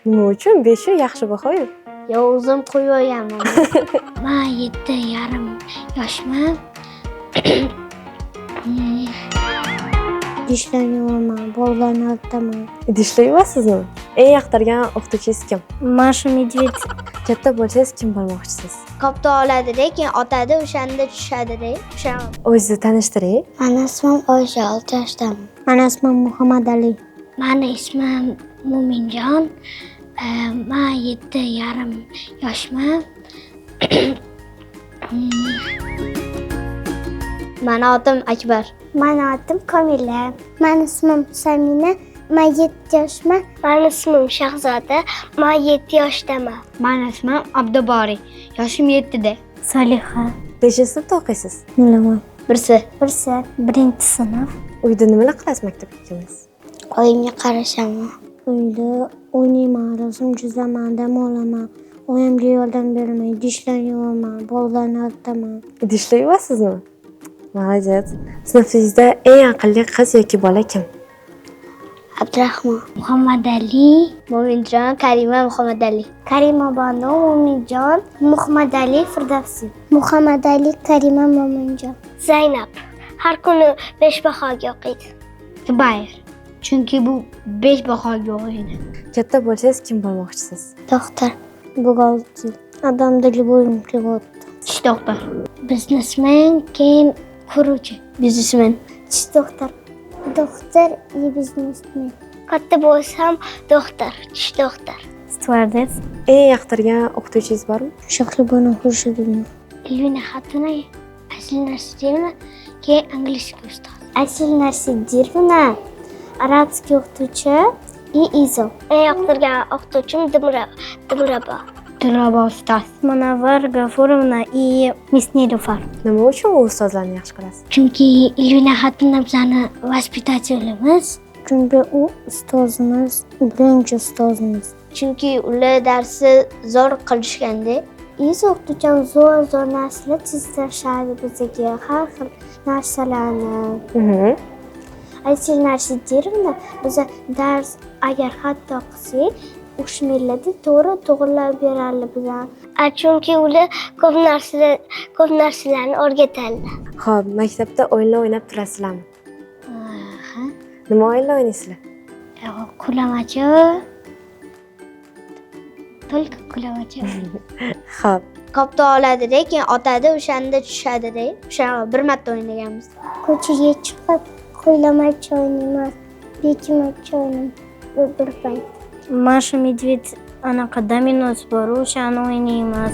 Nima uchun 5 yaxshi baho-yu? Yo, o'zim qo'yganman. Men 7,5 yoshman. Dishlarni yuvaman, bog'larni artaman. Idishlar yuvasizmi? Eng yoqtirgan o'qituvchingiz kim? Masha Medved. Katta bo'lsangiz kim bo'lmoqchisiz? Qopda oladi-da, keyin otadi, o'shanda tushadi-da. O'zingizni tanishtiring. Meni ismim Oysha, 6 yoshdaman. Meni ismim Muhammad Ali. Meni ismim Mo'minjon. Men 7,5 yoshman. Meni otim Akbar. Meni otim Komila. Meni ismim Samina. Men 7 yoshman. Meni ismim Shahzoda. Men 7 yoshdaman. Meni ismim Abdubori. Yoshim 7da. Soliha. 5-sinfda o'qiysiz. Bilaman. Birsi. 1-sinf. Uyda nimalar qilasiz maktabga kelsangiz? Oyimga qarashaman. Uyda o'ynayman, rasm chizaman, dam olaman. Oyimga yordam beraman, idishlarni yuvaman, bog'larni artaman. Idishlar yuvasizmi? Молодец. Sinfingizda eng aqlli qiz yoki bola kim? Abdurahmon. Muhammad Ali. Mo'minjon, Karima, Muhammad Ali. Karima Banu, Mo'minjon, Muhammad Ali, Firdavsi. Muhammad Ali, Karima, Mo'minjon. Zaynab. Har kuni 5 bahoga o'qiydi. Zubayr. Chunki bu 5 bahoga o'qiydi. Katta bo'lsangiz kim bo'lmoqchisiz? Doktor. Buxgalter. Odam dili bo'limchi bo'ldi. Tish doktor. Biznesmen, keyin quruvchi. Biznesmen. Tish doktor. Doktor и biznesmen. Katta bo'lsam doktor, tish doktor. Stewardess. Eng yoqtirgan o'qituvchingiz bormi? Shahribonu Xurshidovna. Elvina Xatuna, Asl Narsidevna, keyin angliskiy ustoz. Asl Narsidevna, arabskiy o'qituvchi и Izo. Eng yoqtirgan o'qituvchim Dilrabo. Dilrabo ustoz. Munavvar G'afurovna и Miss Nilufar. Nima uchun u ustozlarni yaxshi ko'rasiz? Chunki Elvina Xatuna bizani vaspitatelimiz. Chunki u ustozimiz, birinchi ustozimiz. Chunki ular darsni zo'r qilishganda, Izo o'qituvchim zo'r narsalar chizdirishadi bizga, har xil narsalarni. Asl Narsidevna biza dars agar xato qilsak, o'shmirlarda to'g'rilab beradi bizga. Chunki ular ko'p narsalarni o'rgatadi. Xo'p, maktabda o'yinlar o'ynab turasizlarmi? Nima o'yinlar o'ynaysizlar? Qulamachi. Только qulamachi. Xo'p. Qopda oladi-da, keyin otadi, o'shanda tushadi-da. O'sha bir marta o'ynaganmiz. Ko'chaga chiqib, qo'ylamachi o'ynaymiz. Bekmachi o'ynaymiz bir payt. Masha Medved anaqa dominos bor, o'shani o'ynaymiz.